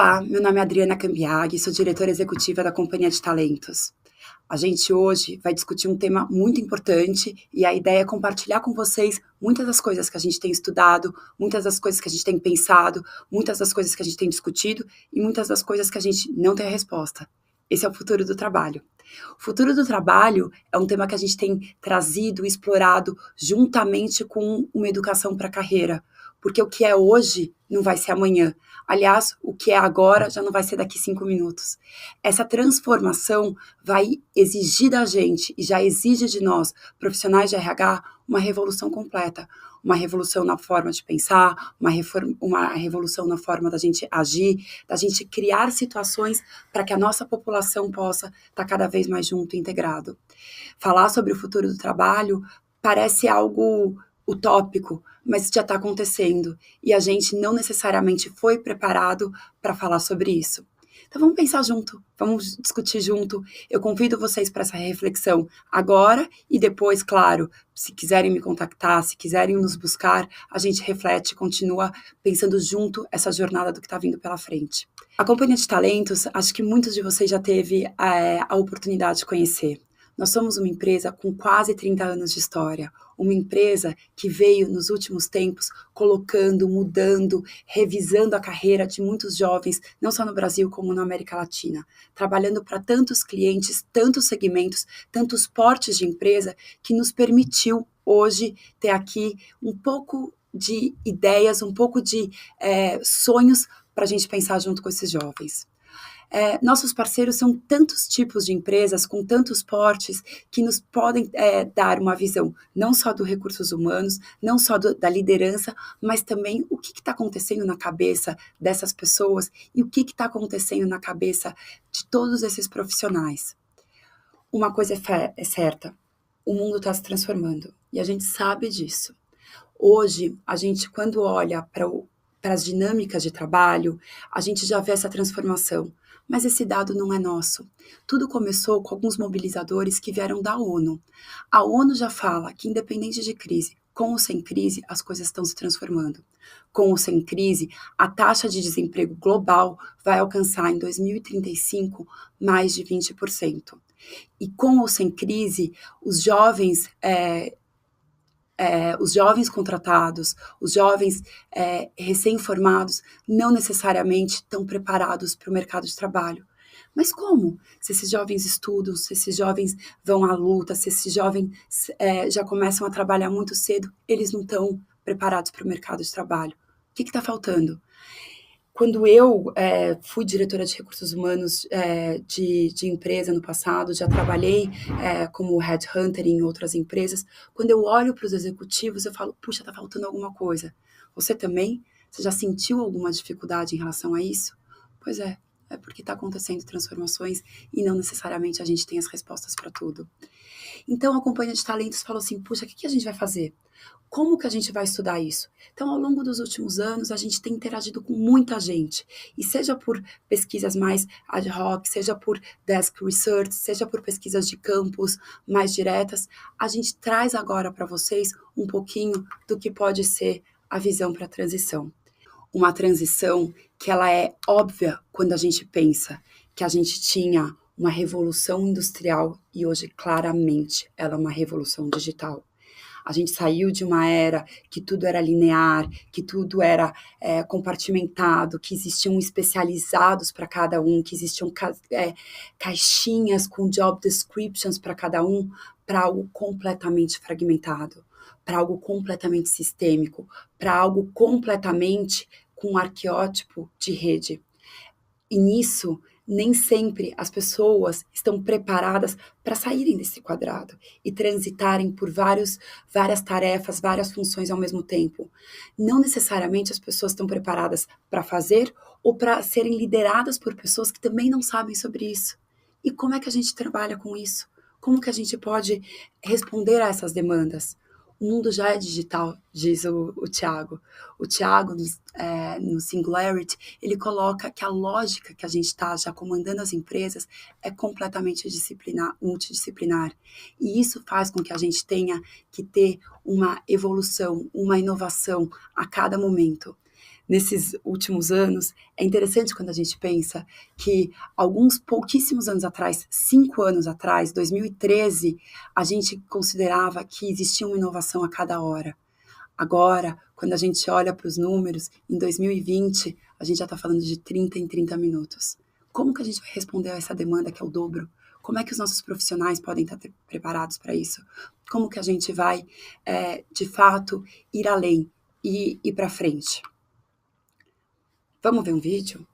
Olá, meu nome é Adriana Cambiaghi, sou diretora executiva da Companhia de Talentos. A gente hoje vai discutir um tema muito importante e a ideia é compartilhar com vocês muitas das coisas que a gente tem estudado, muitas das coisas que a gente tem pensado, muitas das coisas que a gente tem discutido e muitas das coisas que a gente não tem a resposta. Esse é o futuro do trabalho. O futuro do trabalho é um tema que a gente tem trazido e explorado juntamente com uma educação para a carreira, porque o que é hoje não vai ser amanhã. Aliás, o que é agora já não vai ser daqui 5 minutos. Essa transformação vai exigir da gente, e já exige de nós, profissionais de RH, uma revolução completa. Uma revolução na forma de pensar, uma revolução na forma da gente agir, da gente criar situações para que a nossa população possa estar cada vez mais junto e integrado. Falar sobre o futuro do trabalho parece algo utópico, mas já está acontecendo e a gente não necessariamente foi preparado para falar sobre isso. Então vamos pensar junto, vamos discutir junto. Eu convido vocês para essa reflexão agora e depois, claro, se quiserem me contactar, se quiserem nos buscar, a gente reflete, continua pensando junto essa jornada do que está vindo pela frente. A Companhia de Talentos, acho que muitos de vocês já teve a oportunidade de conhecer. Nós somos uma empresa com quase 30 anos de história, uma empresa que veio nos últimos tempos colocando, mudando, revisando a carreira de muitos jovens, não só no Brasil como na América Latina, trabalhando para tantos clientes, tantos segmentos, tantos portes de empresa, que nos permitiu hoje ter aqui um pouco de ideias, um pouco de sonhos para a gente pensar junto com esses jovens. Nossos parceiros são tantos tipos de empresas, com tantos portes, que nos podem dar uma visão não só dos recursos humanos, não só da liderança, mas também o que está acontecendo na cabeça dessas pessoas e o que está acontecendo na cabeça de todos esses profissionais. Uma coisa é certa, o mundo está se transformando e a gente sabe disso. Hoje, a gente, quando olha para as dinâmicas de trabalho, a gente já vê essa transformação. Mas esse dado não é nosso. Tudo começou com alguns mobilizadores que vieram da ONU. A ONU já fala que, independente de crise, com ou sem crise, as coisas estão se transformando. Com ou sem crise, a taxa de desemprego global vai alcançar em 2035 mais de 20%. E com ou sem crise, os jovens contratados, os jovens recém-formados, não necessariamente estão preparados para o mercado de trabalho. Mas como? Se esses jovens estudam, se esses jovens vão à luta, se esses jovens já começam a trabalhar muito cedo, eles não estão preparados para o mercado de trabalho. O que está faltando? Quando eu fui diretora de recursos humanos de empresa no passado, já trabalhei como headhunter em outras empresas, quando eu olho para os executivos, eu falo, puxa, está faltando alguma coisa. Você também? Você já sentiu alguma dificuldade em relação a isso? Pois é porque está acontecendo transformações e não necessariamente a gente tem as respostas para tudo. Então, a Companhia de Talentos falou assim, puxa, o que a gente vai fazer? Como que a gente vai estudar isso? Então, ao longo dos últimos anos, a gente tem interagido com muita gente, e seja por pesquisas mais ad hoc, seja por desk research, seja por pesquisas de campus mais diretas, a gente traz agora para vocês um pouquinho do que pode ser a visão para a transição. Uma transição que ela é óbvia quando a gente pensa que a gente tinha uma revolução industrial e hoje, claramente, ela é uma revolução digital. A gente saiu de uma era que tudo era linear, que tudo era compartimentado, que existiam especializados para cada um, que existiam caixinhas com job descriptions para cada um, para algo completamente fragmentado, para algo completamente sistêmico, para algo completamente com um arquétipo de rede. E nisso, nem sempre as pessoas estão preparadas para saírem desse quadrado e transitarem por várias tarefas, várias funções ao mesmo tempo. Não necessariamente as pessoas estão preparadas para fazer ou para serem lideradas por pessoas que também não sabem sobre isso. E como é que a gente trabalha com isso? Como que a gente pode responder a essas demandas? O mundo já é digital, diz o Thiago. O Thiago, no Singularity, ele coloca que a lógica que a gente está já comandando as empresas é completamente multidisciplinar. E isso faz com que a gente tenha que ter uma evolução, uma inovação a cada momento. nesses últimos anos, é interessante quando a gente pensa que alguns pouquíssimos anos atrás, 5 anos atrás, 2013, a gente considerava que existia uma inovação a cada hora. Agora, quando a gente olha para os números, em 2020, a gente já está falando de 30 em 30 minutos. Como que a gente vai responder a essa demanda que é o dobro? Como é que os nossos profissionais podem estar preparados para isso? Como que a gente vai, de fato, ir além e ir para frente? Vamos ver um vídeo?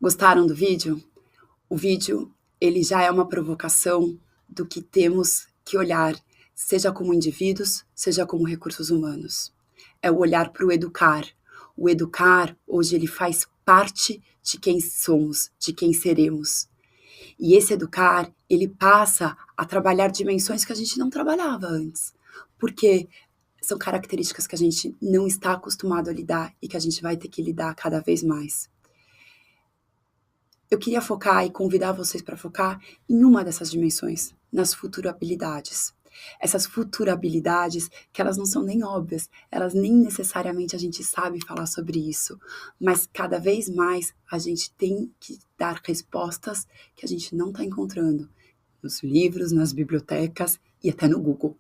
Gostaram do vídeo? O vídeo, ele já é uma provocação do que temos que olhar, seja como indivíduos, seja como recursos humanos. É o olhar para o educar. O educar, hoje, ele faz parte de quem somos, de quem seremos. E esse educar, ele passa a trabalhar dimensões que a gente não trabalhava antes. Porque são características que a gente não está acostumado a lidar e que a gente vai ter que lidar cada vez mais. eu queria focar e convidar vocês para focar em uma dessas dimensões, nas futurabilidades. Essas futurabilidades que elas não são nem óbvias, elas nem necessariamente a gente sabe falar sobre isso, mas cada vez mais a gente tem que dar respostas que a gente não está encontrando nos livros, nas bibliotecas e até no Google.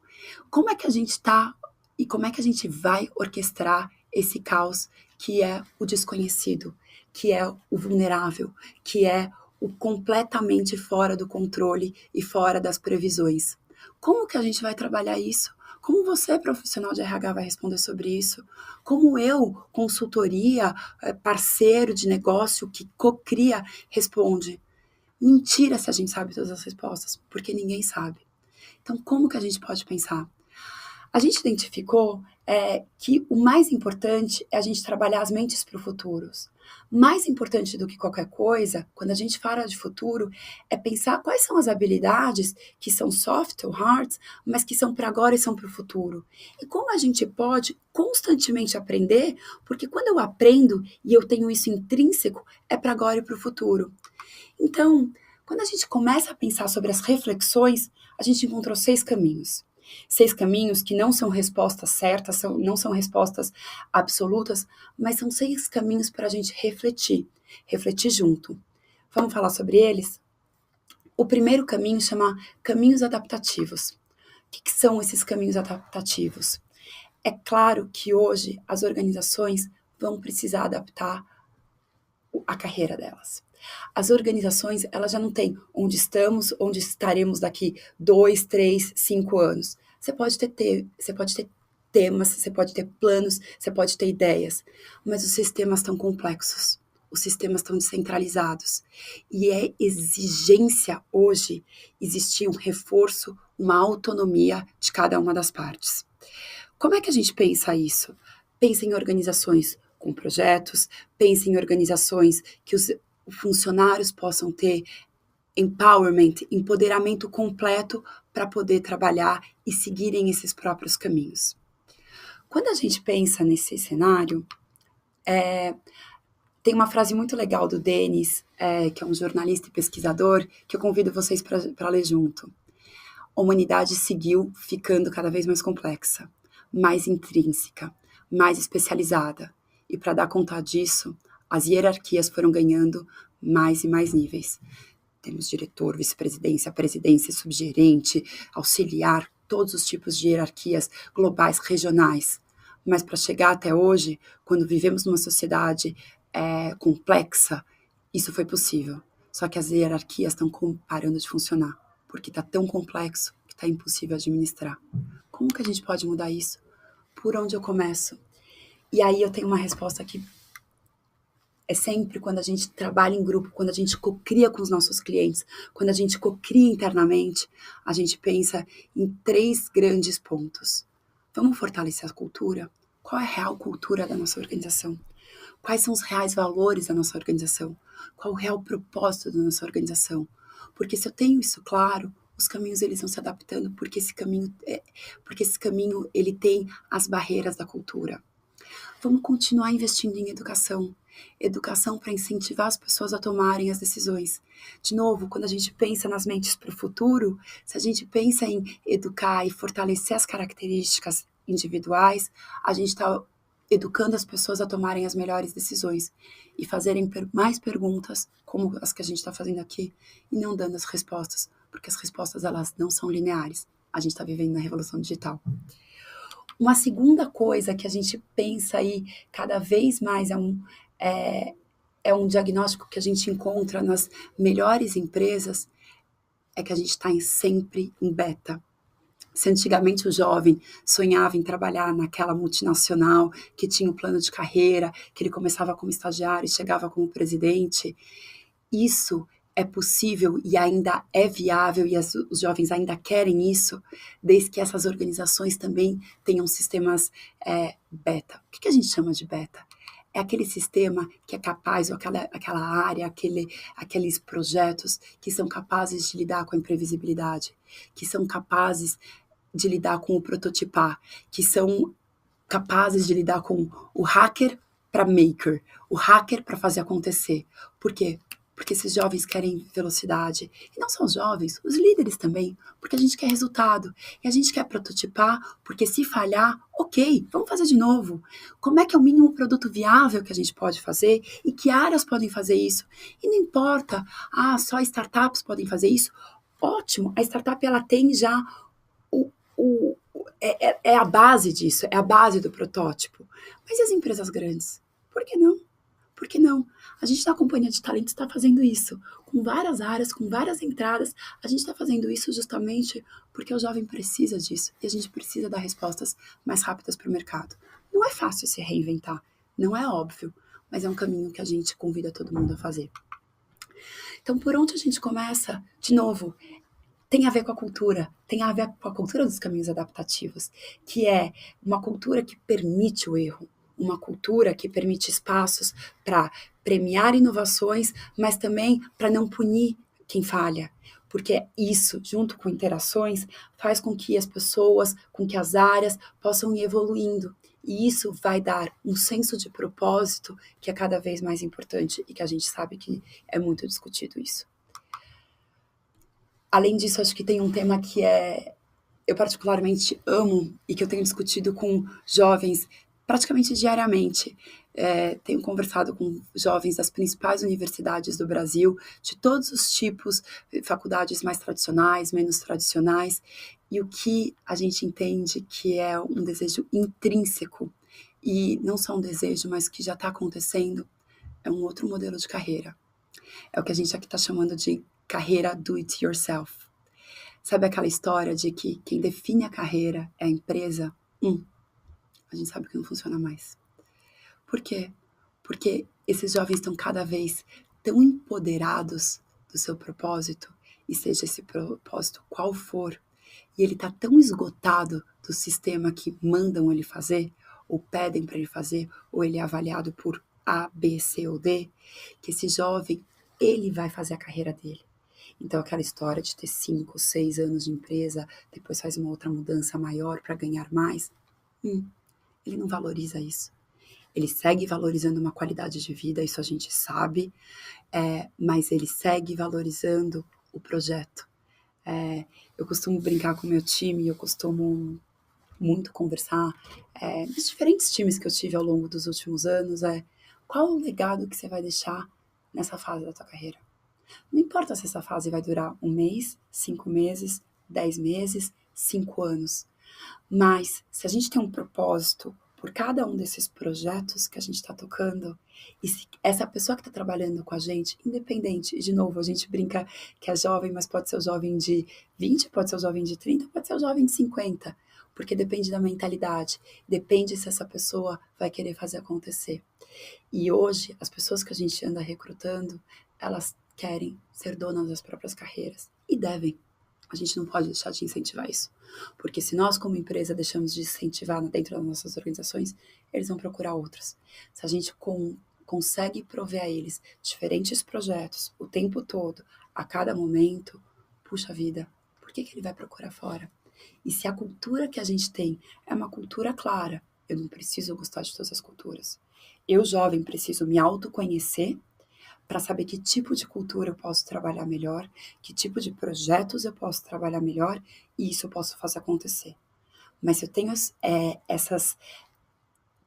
Como é que a gente está e como é que a gente vai orquestrar esse caos que é o desconhecido, que é o vulnerável, que é o completamente fora do controle e fora das previsões? Como que a gente vai trabalhar isso? Como você, profissional de RH, vai responder sobre isso? Como eu, consultoria, parceiro de negócio que cocria, responde? Mentira se a gente sabe todas as respostas, porque ninguém sabe. Então, como que a gente pode pensar? A gente identificou que o mais importante é a gente trabalhar as mentes para o futuro. Mais importante do que qualquer coisa, quando a gente fala de futuro, é pensar quais são as habilidades que são soft ou hard, mas que são para agora e são para o futuro. E como a gente pode constantemente aprender, porque quando eu aprendo e eu tenho isso intrínseco, é para agora e para o futuro. Então, quando a gente começa a pensar sobre as reflexões, a gente encontrou 6 caminhos. 6 caminhos que não são respostas certas, não são respostas absolutas, mas são 6 caminhos para a gente refletir junto. Vamos falar sobre eles? O primeiro caminho chama caminhos adaptativos. O que são esses caminhos adaptativos? É claro que hoje as organizações vão precisar adaptar a carreira delas. As organizações, elas já não têm onde estamos, onde estaremos daqui 2, 3, 5 anos. Você pode ter temas, você pode ter planos, você pode ter ideias, mas os sistemas estão complexos, os sistemas estão descentralizados. E é exigência hoje existir um reforço, uma autonomia de cada uma das partes. Como é que a gente pensa isso? Pensa em organizações com projetos, pensa em organizações que os funcionários possam ter empoderamento completo para poder trabalhar e seguirem esses próprios caminhos. Quando a gente pensa nesse cenário, tem uma frase muito legal do Denis, que é um jornalista e pesquisador, que eu convido vocês para ler junto. A humanidade seguiu ficando cada vez mais complexa, mais intrínseca, mais especializada. E para dar conta disso, as hierarquias foram ganhando mais e mais níveis. Temos diretor, vice-presidência, presidência, subgerente, auxiliar, todos os tipos de hierarquias globais, regionais. Mas para chegar até hoje, quando vivemos numa sociedade complexa, isso foi possível. Só que as hierarquias estão parando de funcionar, porque está tão complexo que está impossível administrar. Como que a gente pode mudar isso? Por onde eu começo? E aí eu tenho uma resposta que é sempre quando a gente trabalha em grupo, quando a gente cocria com os nossos clientes, quando a gente cocria internamente, a gente pensa em 3 grandes pontos. Vamos fortalecer a cultura? Qual é a real cultura da nossa organização? Quais são os reais valores da nossa organização? Qual é o real propósito da nossa organização? Porque se eu tenho isso claro, os caminhos eles vão se adaptando, porque esse caminho ele tem as barreiras da cultura. Vamos continuar investindo em educação. Educação para incentivar as pessoas a tomarem as decisões. De novo, quando a gente pensa nas mentes para o futuro, se a gente pensa em educar e fortalecer as características individuais, a gente está educando as pessoas a tomarem as melhores decisões e fazerem mais perguntas, como as que a gente está fazendo aqui, e não dando as respostas, porque as respostas elas não são lineares. A gente está vivendo na revolução digital. Uma segunda coisa que a gente pensa aí cada vez mais é um diagnóstico que a gente encontra nas melhores empresas, é que a gente está sempre em beta. Se antigamente o jovem sonhava em trabalhar naquela multinacional que tinha um plano de carreira, que ele começava como estagiário e chegava como presidente, isso é possível e ainda é viável e os jovens ainda querem isso, desde que essas organizações também tenham sistemas beta. O que a gente chama de beta? É aquele sistema que é capaz, ou aquela área, aqueles projetos que são capazes de lidar com a imprevisibilidade, que são capazes de lidar com o prototipar, que são capazes de lidar com o hacker para maker, o hacker para fazer acontecer. Por quê? porque esses jovens querem velocidade. E não só os jovens, os líderes também, porque a gente quer resultado. E a gente quer prototipar, porque se falhar, ok, vamos fazer de novo. Como é que é o mínimo produto viável que a gente pode fazer e que áreas podem fazer isso? E não importa, só startups podem fazer isso. Ótimo, a startup ela tem já é a base disso, é a base do protótipo. Mas e as empresas grandes? Por que não? Por que não? A gente na companhia de talentos está fazendo isso, com várias áreas, com várias entradas. A gente está fazendo isso justamente porque o jovem precisa disso e a gente precisa dar respostas mais rápidas para o mercado. Não é fácil se reinventar, não é óbvio, mas é um caminho que a gente convida todo mundo a fazer. Então, por onde a gente começa? De novo, tem a ver com a cultura, tem a ver com a cultura dos caminhos adaptativos, que é uma cultura que permite o erro, uma cultura que permite espaços para premiar inovações, mas também para não punir quem falha. Porque isso, junto com interações, faz com que as pessoas, com que as áreas possam ir evoluindo. E isso vai dar um senso de propósito que é cada vez mais importante e que a gente sabe que é muito discutido isso. Além disso, acho que tem um tema que eu particularmente amo e que eu tenho discutido com jovens praticamente diariamente. Tenho conversado com jovens das principais universidades do Brasil, de todos os tipos, faculdades mais tradicionais, menos tradicionais, e o que a gente entende que é um desejo intrínseco, e não só um desejo, mas que já está acontecendo, é um outro modelo de carreira. É o que a gente aqui está chamando de carreira do it yourself. Sabe aquela história de que quem define a carreira é a empresa? A gente sabe que não funciona mais. Por quê? Porque esses jovens estão cada vez tão empoderados do seu propósito, e seja esse propósito qual for, e ele está tão esgotado do sistema que mandam ele fazer, ou pedem para ele fazer, ou ele é avaliado por A, B, C ou D, que esse jovem, ele vai fazer a carreira dele. Então, aquela história de ter 5, 6 anos de empresa, depois faz uma outra mudança maior para ganhar mais, ele não valoriza isso. Ele segue valorizando uma qualidade de vida, isso a gente sabe, mas ele segue valorizando o projeto. Eu costumo brincar com o meu time, eu costumo muito conversar nos diferentes times que eu tive ao longo dos últimos anos, qual o legado que você vai deixar nessa fase da tua carreira? Não importa se essa fase vai durar 1 mês, 5 meses, 10 meses, 5 anos. Mas se a gente tem um propósito por cada um desses projetos que a gente está tocando, e se essa pessoa que está trabalhando com a gente, independente, e de novo, a gente brinca que é jovem, mas pode ser o jovem de 20, pode ser o jovem de 30, pode ser o jovem de 50, porque depende da mentalidade, depende se essa pessoa vai querer fazer acontecer. E hoje, as pessoas que a gente anda recrutando, elas querem ser donas das próprias carreiras, e devem. A gente não pode deixar de incentivar isso. Porque se nós, como empresa, deixamos de incentivar dentro das nossas organizações, eles vão procurar outras. Se a gente consegue prover a eles diferentes projetos o tempo todo, a cada momento, puxa vida, por que ele vai procurar fora? E se a cultura que a gente tem é uma cultura clara, eu não preciso gostar de todas as culturas. Eu, jovem, preciso me autoconhecer para saber que tipo de cultura eu posso trabalhar melhor, que tipo de projetos eu posso trabalhar melhor, e isso eu posso fazer acontecer. Mas se eu tenho essas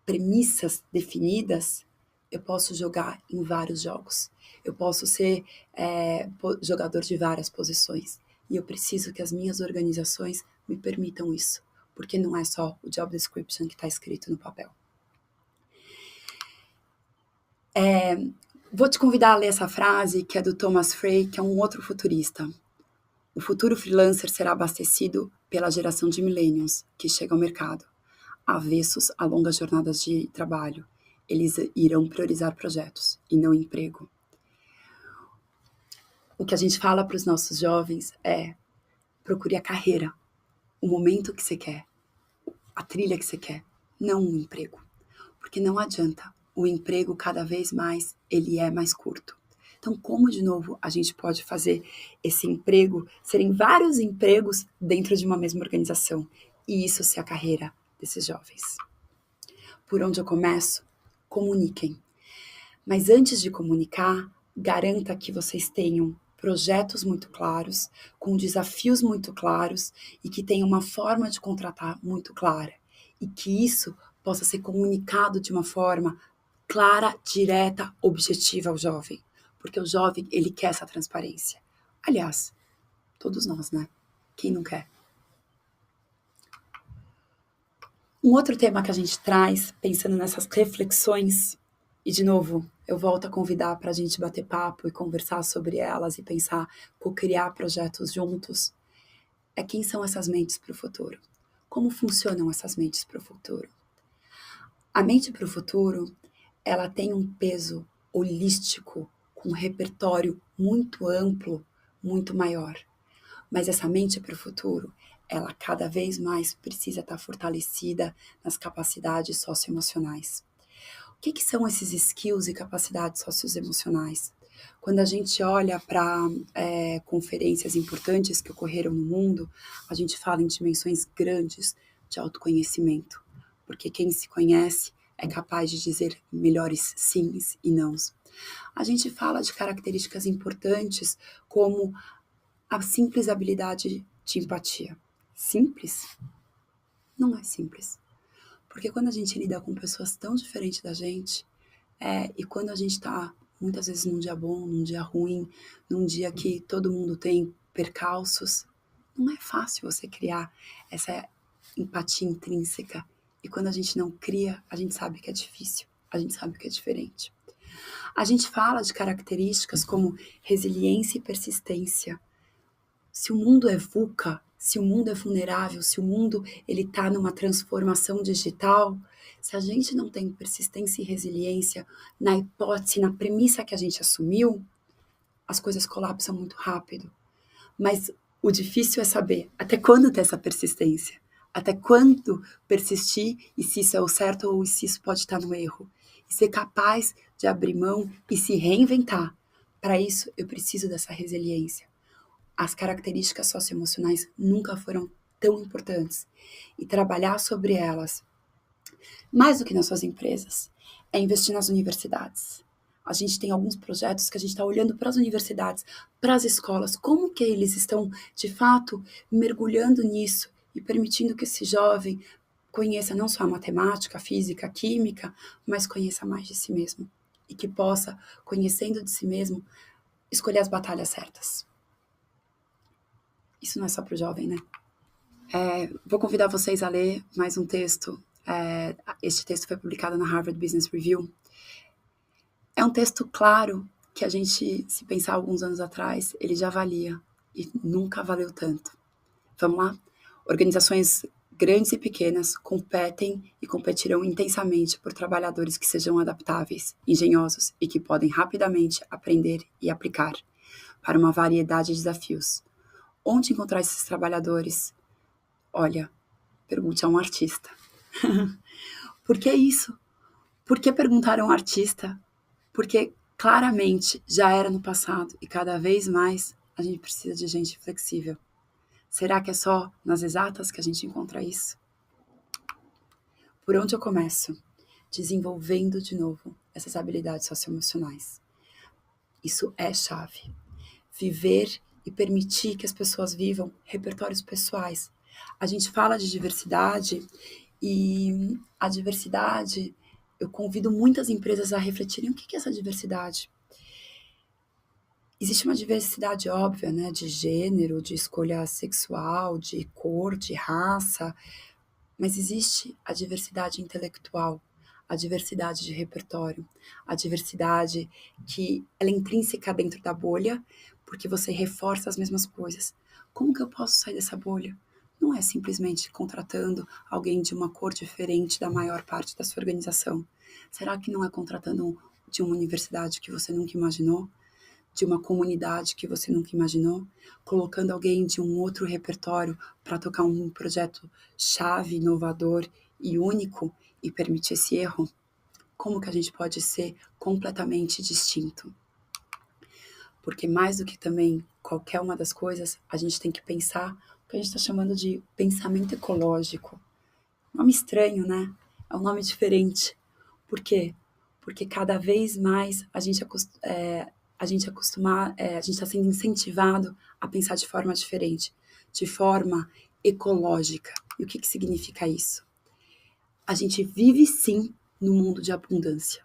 premissas definidas, eu posso jogar em vários jogos. Eu posso ser jogador de várias posições. E eu preciso que as minhas organizações me permitam isso, porque não é só o job description que está escrito no papel. Vou te convidar a ler essa frase, que é do Thomas Frey, que é um outro futurista. O futuro freelancer será abastecido pela geração de millennials que chega ao mercado. Avessos a longas jornadas de trabalho, eles irão priorizar projetos e não emprego. O que a gente fala para os nossos jovens é: procure a carreira, o momento que você quer, a trilha que você quer, não um emprego. Porque não adianta. O emprego, cada vez mais, ele é mais curto. Então, como, de novo, a gente pode fazer esse emprego serem vários empregos dentro de uma mesma organização? E isso ser a carreira desses jovens. Por onde eu começo? Comuniquem. Mas antes de comunicar, garanta que vocês tenham projetos muito claros, com desafios muito claros e que tenham uma forma de contratar muito clara. E que isso possa ser comunicado de uma forma clara, direta, objetiva ao jovem. Porque o jovem, ele quer essa transparência. Aliás, todos nós, né? Quem não quer? Um outro tema que a gente traz, pensando nessas reflexões, e de novo, eu volto a convidar para a gente bater papo e conversar sobre elas e pensar, co-criar projetos juntos, é quem são essas mentes para o futuro? Como funcionam essas mentes para o futuro? A mente para o futuro, ela tem um peso holístico, com um repertório muito amplo, muito maior. Mas essa mente para o futuro, ela cada vez mais precisa estar fortalecida nas capacidades socioemocionais. O que são esses skills e capacidades socioemocionais? Quando a gente olha para conferências importantes que ocorreram no mundo, a gente fala em dimensões grandes de autoconhecimento, porque quem se conhece é capaz de dizer melhores sims e nãos. A gente fala de características importantes como a simples habilidade de empatia. Simples? Não é simples. Porque quando a gente lida com pessoas tão diferentes da gente, e quando a gente está muitas vezes num dia bom, num dia ruim, num dia que todo mundo tem percalços, não é fácil você criar essa empatia intrínseca. E quando a gente não cria, a gente sabe que é difícil, a gente sabe que é diferente. A gente fala de características como resiliência e persistência. Se o mundo é VUCA, se o mundo é vulnerável, se o mundo ele está numa transformação digital, se a gente não tem persistência e resiliência na hipótese, na premissa que a gente assumiu, as coisas colapsam muito rápido. Mas o difícil é saber até quando ter essa persistência, até quando persistir e se isso é o certo ou se isso pode estar no erro. E ser capaz de abrir mão e se reinventar. Para isso, eu preciso dessa resiliência. As características socioemocionais nunca foram tão importantes. E trabalhar sobre elas, mais do que nas suas empresas, é investir nas universidades. A gente tem alguns projetos que a gente está olhando para as universidades, para as escolas, como que eles estão, de fato, mergulhando nisso e permitindo que esse jovem conheça não só a matemática, a física, a química, mas conheça mais de si mesmo. E que possa, conhecendo de si mesmo, escolher as batalhas certas. Isso não é só para o jovem, né? Vou convidar vocês a ler mais um texto. Este texto foi publicado na Harvard Business Review. É um texto claro que a gente, se pensar alguns anos atrás, ele já valia e nunca valeu tanto. Vamos lá? Organizações grandes e pequenas competem e competirão intensamente por trabalhadores que sejam adaptáveis, engenhosos e que podem rapidamente aprender e aplicar para uma variedade de desafios. Onde encontrar esses trabalhadores? Olha, pergunte a um artista. Por que isso? Por que perguntar a um artista? Porque claramente já era no passado e cada vez mais a gente precisa de gente flexível. Será que é só nas exatas que a gente encontra isso? Por onde eu começo? Desenvolvendo de novo essas habilidades socioemocionais. Isso é chave. Viver e permitir que as pessoas vivam repertórios pessoais. A gente fala de diversidade e a diversidade, eu convido muitas empresas a refletirem o que é essa diversidade. Existe uma diversidade óbvia, né, de gênero, de escolha sexual, de cor, de raça, mas existe a diversidade intelectual, a diversidade de repertório, a diversidade que ela é intrínseca dentro da bolha, porque você reforça as mesmas coisas. Como que eu posso sair dessa bolha? Não é simplesmente contratando alguém de uma cor diferente da maior parte da sua organização. Será que não é contratando de uma universidade que você nunca imaginou? De uma comunidade que você nunca imaginou? Colocando alguém de um outro repertório para tocar um projeto chave, inovador e único e permitir esse erro? Como que a gente pode ser completamente distinto? Porque mais do que também qualquer uma das coisas, a gente tem que pensar o que a gente está chamando de pensamento ecológico. Nome estranho, né? É um nome diferente. Por quê? Porque cada vez mais a a gente está sendo incentivado a pensar de forma diferente, de forma ecológica. E o que significa isso? A gente vive sim no mundo de abundância.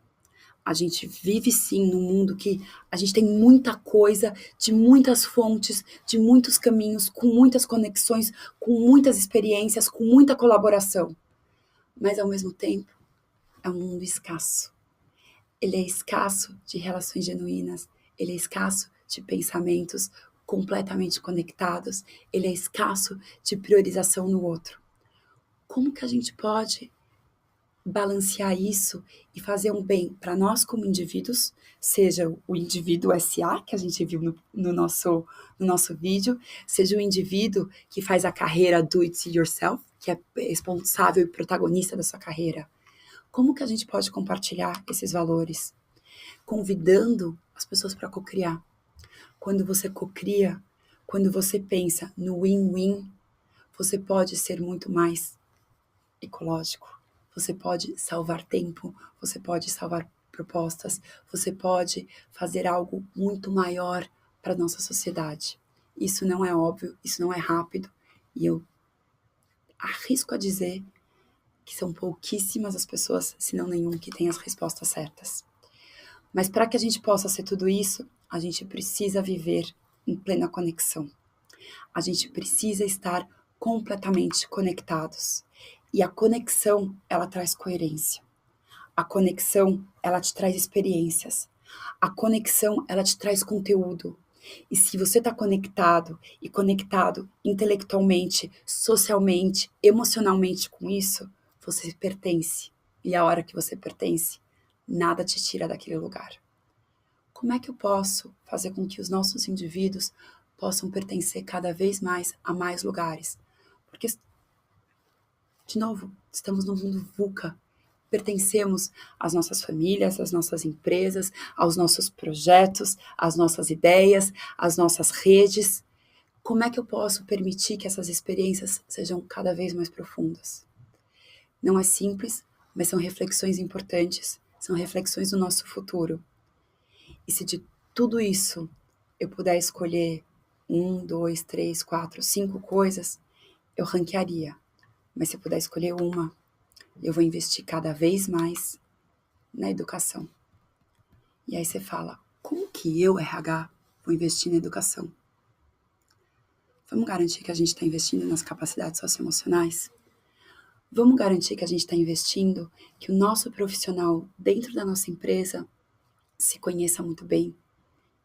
A gente vive sim num mundo que a gente tem muita coisa, de muitas fontes, de muitos caminhos, com muitas conexões, com muitas experiências, com muita colaboração. Mas ao mesmo tempo, é um mundo escasso. Ele é escasso de relações genuínas, ele é escasso de pensamentos completamente conectados, ele é escasso de priorização no outro. Como que a gente pode balancear isso e fazer um bem para nós como indivíduos, seja o indivíduo SA, que a gente viu no nosso vídeo, seja o indivíduo que faz a carreira do it yourself, que é responsável e protagonista da sua carreira. Como que a gente pode compartilhar esses valores? Convidando as pessoas para cocriar. Quando você cocria, quando você pensa no win-win, você pode ser muito mais ecológico. Você pode salvar tempo, você pode salvar propostas, você pode fazer algo muito maior para a nossa sociedade. Isso não é óbvio, isso não é rápido, e eu arrisco a dizer que são pouquíssimas as pessoas, se não nenhum, que tem as respostas certas. Mas para que a gente possa ser tudo isso, a gente precisa viver em plena conexão. A gente precisa estar completamente conectados. E a conexão, ela traz coerência. A conexão, ela te traz experiências. A conexão, ela te traz conteúdo. E se você está conectado e conectado intelectualmente, socialmente, emocionalmente com isso, você pertence. E a hora que você pertence, nada te tira daquele lugar. Como é que eu posso fazer com que os nossos indivíduos possam pertencer cada vez mais a mais lugares? Porque, de novo, estamos no mundo VUCA. Pertencemos às nossas famílias, às nossas empresas, aos nossos projetos, às nossas ideias, às nossas redes. Como é que eu posso permitir que essas experiências sejam cada vez mais profundas? Não é simples, mas são reflexões importantes, são reflexões do nosso futuro. E se de tudo isso eu puder escolher 1, 2, 3, 4, 5 coisas, eu ranquearia. Mas se eu puder escolher uma, eu vou investir cada vez mais na educação. E aí você fala, como que eu, RH, vou investir na educação? Vamos garantir que a gente está investindo nas capacidades socioemocionais? Vamos garantir que a gente está investindo que o nosso profissional dentro da nossa empresa se conheça muito bem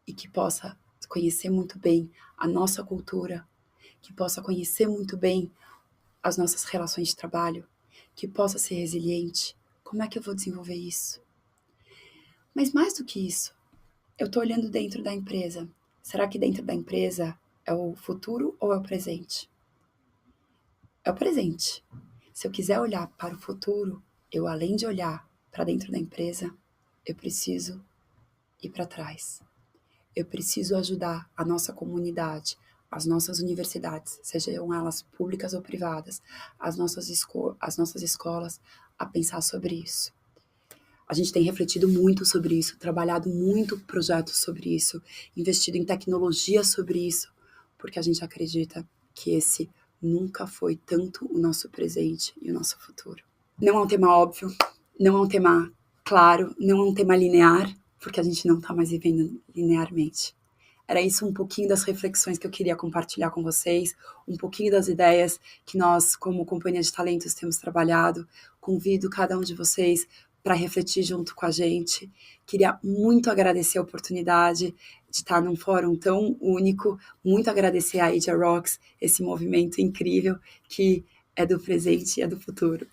e que possa conhecer muito bem a nossa cultura, que possa conhecer muito bem as nossas relações de trabalho, que possa ser resiliente. Como é que eu vou desenvolver isso? Mas mais do que isso, eu estou olhando dentro da empresa. Será que dentro da empresa é o futuro ou é o presente? É o presente. Se eu quiser olhar para o futuro, eu, além de olhar para dentro da empresa, eu preciso ir para trás. Eu preciso ajudar a nossa comunidade, as nossas universidades, sejam elas públicas ou privadas, as nossas escolas, a pensar sobre isso. A gente tem refletido muito sobre isso, trabalhado muito projetos sobre isso, investido em tecnologia sobre isso, porque a gente acredita que esse nunca foi tanto o nosso presente e o nosso futuro. Não é um tema óbvio, não é um tema claro, não é um tema linear, porque a gente não está mais vivendo linearmente. Era isso um pouquinho das reflexões que eu queria compartilhar com vocês, um pouquinho das ideias que nós, como Companhia de Talentos, temos trabalhado. Convido cada um de vocês para refletir junto com a gente. Queria muito agradecer a oportunidade de estar num fórum tão único, muito agradecer a Adia Rocks, esse movimento incrível que é do presente e é do futuro.